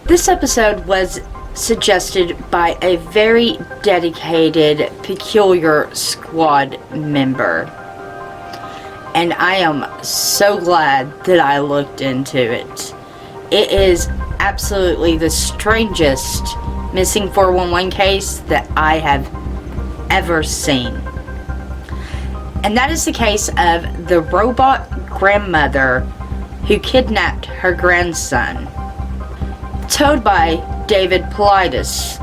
This episode was suggested by a very dedicated, peculiar squad member. And I am so glad that I looked into it. It is absolutely the strangest missing 411 case that I have ever seen. And that is the case of the robot grandmother who kidnapped her grandson. Told by David Paulides.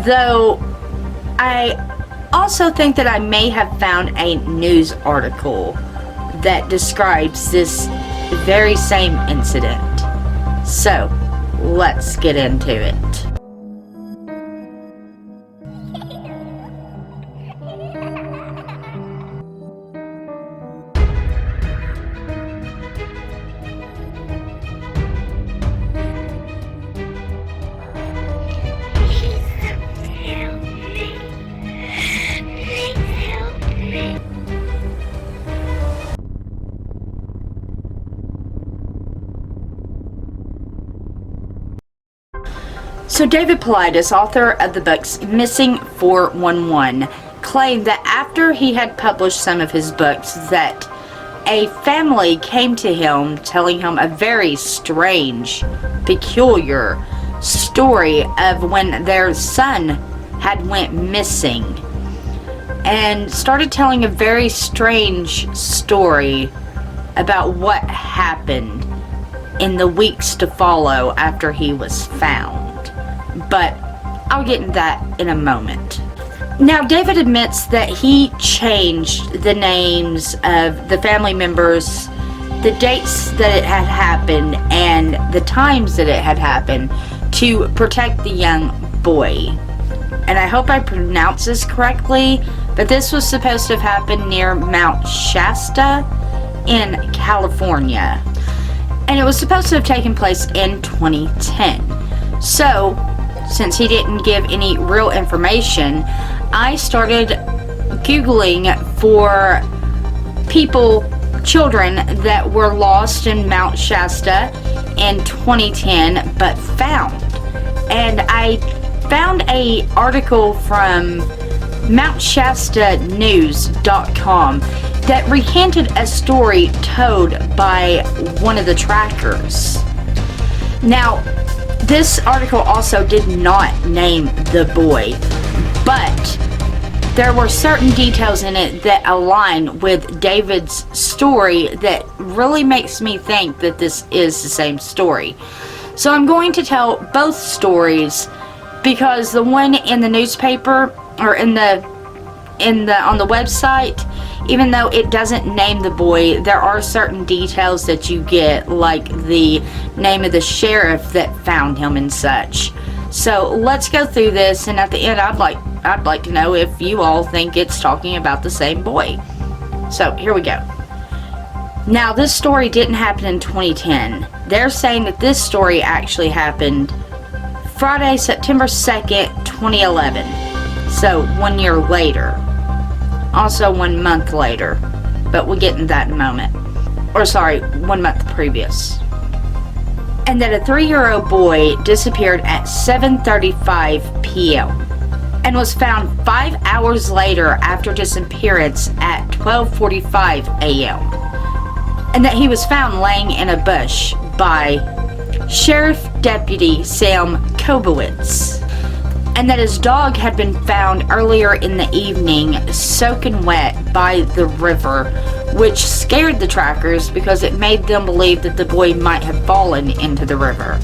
Though I also think that I may have found a news article that describes this very same incident. So, let's get into it. So David Paulides, author of the books Missing 411, claimed that after he had published some of his books that a family came to him telling him a very strange, peculiar story of when their son had went missing, and started telling a very strange story about what happened in the weeks to follow after he was found. But I'll get into that in a moment. Now, David admits that he changed the names of the family members, the dates that it had happened, and the times that it had happened to protect the young boy. And I hope I pronounce this correctly, but this was supposed to have happened near Mount Shasta in California. And it was supposed to have taken place in 2010. So, since he didn't give any real information, I started Googling for children that were lost in Mount Shasta in 2010 but found. And I found an article from MountShastaNews.com that recanted a story told by one of the trackers. Now, this article also did not name the boy, but there were certain details in it that align with David's story that really makes me think that this is the same story. So I'm going to tell both stories, because the one in the newspaper or on the website, even though it doesn't name the boy, there are certain details that you get, like the name of the sheriff that found him and such. So let's go through this, and at the end I'd like to know if you all think it's talking about the same boy. So here we go. Now, this story didn't happen in 2010. They're saying that this story actually happened Friday, September 2nd, 2011. So 1 year later. Also 1 month later, but we'll get into that in a moment. Or sorry, 1 month previous. And that a 3-year-old boy disappeared at 7:35 p.m. and was found 5 hours later after disappearance at 12:45 a.m. And that he was found laying in a bush by Sheriff Deputy Sam Kobowitz. And that his dog had been found earlier in the evening soaking wet by the river, which scared the trackers because it made them believe that the boy might have fallen into the river.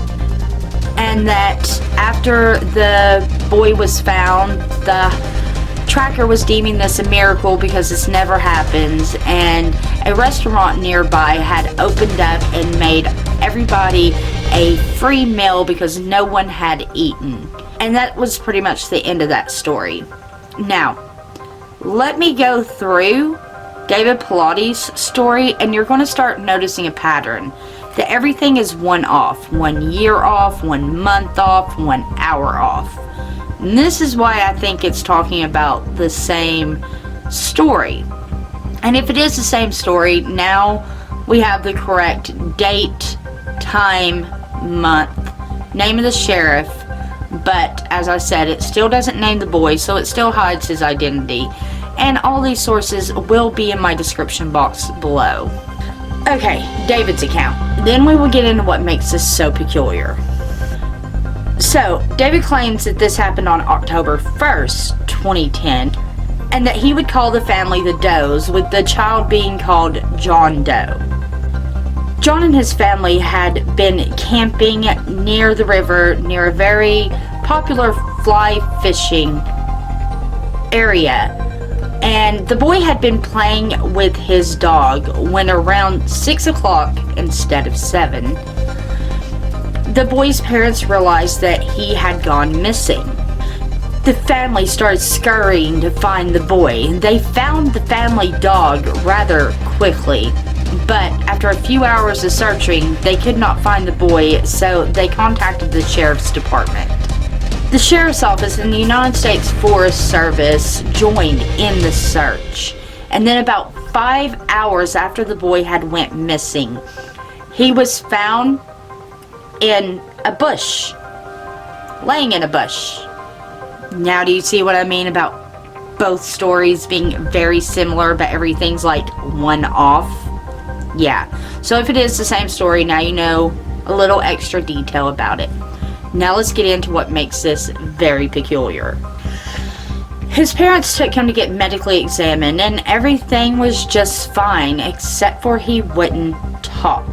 And that after the boy was found, the tracker was deeming this a miracle because this never happens, and a restaurant nearby had opened up and made everybody a free meal because no one had eaten. And that was pretty much the end of that story. Now, let me go through David Paulides' story, and you're going to start noticing a pattern. That everything is one off. 1 year off, 1 month off, 1 hour off. And this is why I think it's talking about the same story. And if it is the same story, now we have the correct date, time, month, name of the sheriff, but as I said, it still doesn't name the boy, so it still hides his identity. And all these sources will be in my description box below. Okay, David's account. Then we will get into what makes this so peculiar. So, David claims that this happened on October 1st, 2010, and that he would call the family the Does, with the child being called John Doe. John and his family had been camping near the river, near a very popular fly fishing area, and the boy had been playing with his dog when around 6 o'clock instead of 7, the boy's parents realized that he had gone missing. The family started scurrying to find the boy. They found the family dog rather quickly, but after a few hours of searching, they could not find the boy, so they contacted the sheriff's department. The sheriff's office and the United States Forest Service joined in the search, and then about 5 hours after the boy had went missing, he was found in a bush, laying in a bush. Now do you see what I mean about both stories being very similar, but everything's like one off? Yeah, so if it is the same story, now you know a little extra detail about it. Now let's get into what makes this very peculiar. His parents took him to get medically examined, and everything was just fine, except for he wouldn't talk.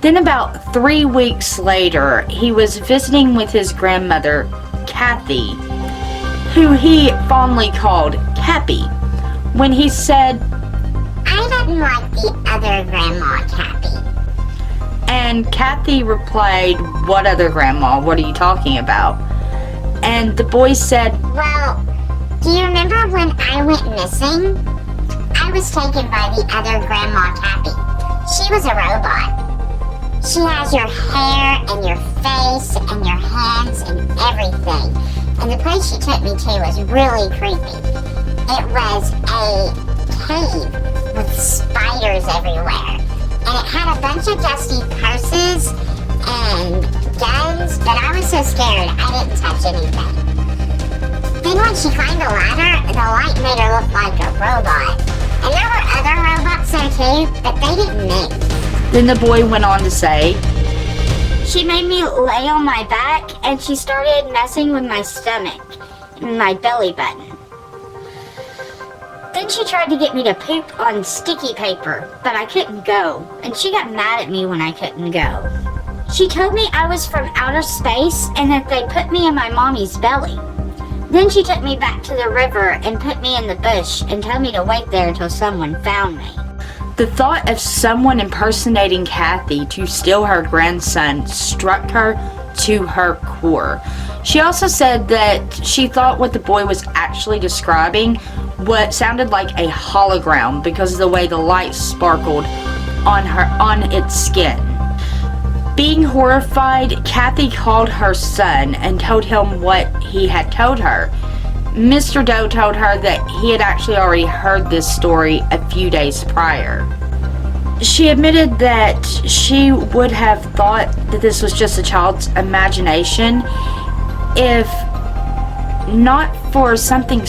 Then about 3 weeks later, he was visiting with his grandmother, Kathy, who he fondly called Cappy, when he said, "I didn't like the other grandma, Cappy." And Kathy replied, "What other grandma? What are you talking about?" And the boy said, "Well, do you remember when I went missing? I was taken by the other grandma, Cappy. She was a robot. She has your hair and your face and your hands and everything. And the place she took me to was really creepy. It was a cave with spiders everywhere. And it had a bunch of dusty purses and guns, but I was so scared I didn't touch anything. Then when she climbed the ladder, the light made her look like a robot. And there were other robots there too, but they didn't move." Then the boy went on to say, "She made me lay on my back, and she started messing with my stomach and my belly button. Then she tried to get me to poop on sticky paper, but I couldn't go, and she got mad at me when I couldn't go. She told me I was from outer space and that they put me in my mommy's belly. Then she took me back to the river and put me in the bush and told me to wait there until someone found me." the thought of someone impersonating Kathy to steal her grandson struck her to her core. She also said that she thought what the boy was actually describing what sounded like a hologram because of the way the light sparkled on its skin. Being horrified, Kathy called her son and told him what he had told her. Mr. Doe told her that he had actually already heard this story a few days prior. She admitted that she would have thought that this was just a child's imagination if not for something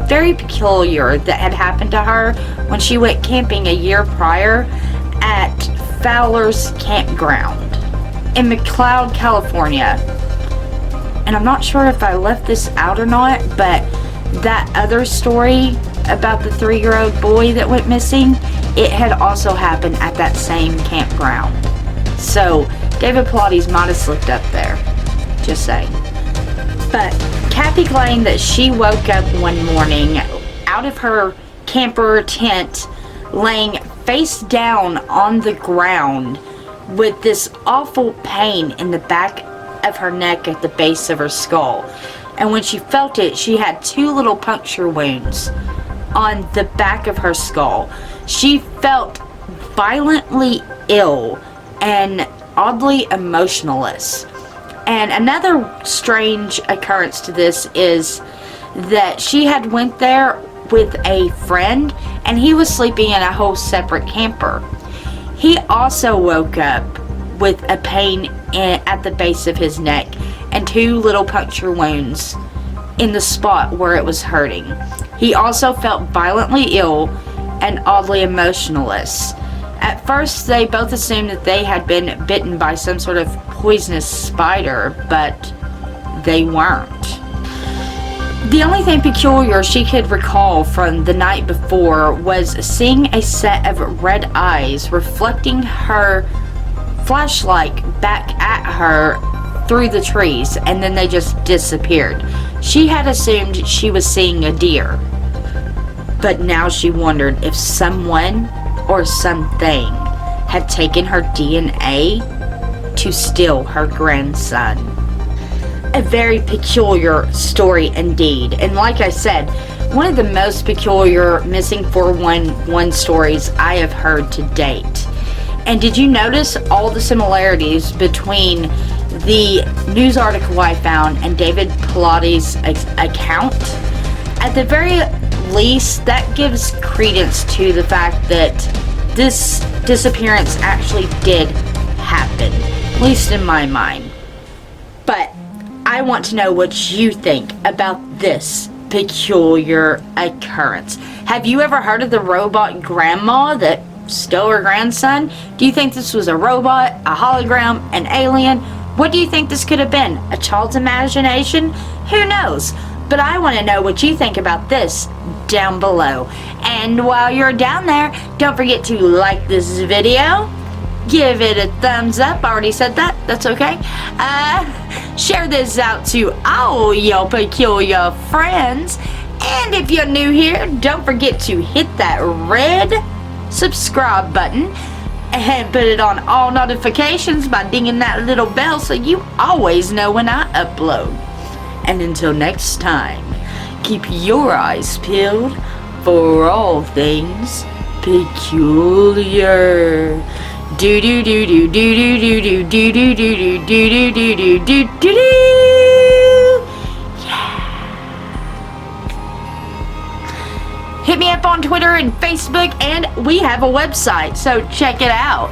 very peculiar that had happened to her when she went camping a year prior at Fowler's Campground in McLeod, California. And I'm not sure if I left this out or not, but that other story about the 3-year-old boy that went missing, it had also happened at that same campground. So David Pilates might have slipped up there. Just saying. But Kathy claimed that she woke up one morning out of her camper tent laying face down on the ground with this awful pain in the back of her neck at the base of her skull. And when she felt it, she had 2 little puncture wounds on the back of her skull. She felt violently ill and oddly emotionless. And another strange occurrence to this is that she had went there with a friend and he was sleeping in a whole separate camper. He also woke up with a pain at the base of his neck and 2 little puncture wounds in the spot where it was hurting. He also felt violently ill and oddly emotionless. At first, they both assumed that they had been bitten by some sort of poisonous spider, but they weren't. The only thing peculiar she could recall from the night before was seeing a set of red eyes reflecting her flashlight back at her through the trees, and then they just disappeared. She had assumed she was seeing a deer, but now she wondered if someone or something had taken her DNA to steal her grandson. A very peculiar story indeed, and like I said, one of the most peculiar missing 411 stories I have heard to date. And did you notice all the similarities between the news article I found and David Pilotti's account? At the very least, that gives credence to the fact that this disappearance actually did happen, at least in my mind. But I want to know what you think about this peculiar occurrence. Have you ever heard of the robot grandma that stole her grandson? Do you think this was a robot, a hologram, an alien? What do you think this could have been? A child's imagination? Who knows? But I want to know what you think about this down below. And while you're down there, don't forget to like this video, give it a thumbs up. I already said that. That's okay. Share this out to all your peculiar friends. And if you're new here, don't forget to hit that red subscribe button and put it on all notifications by dinging that little bell so you always know when I upload. And until next time, keep your eyes peeled for all things peculiar. Do do do do do do do do do do do do do do do do do. Yeah. Hit me up on Twitter and Facebook, and we have a website, so check it out.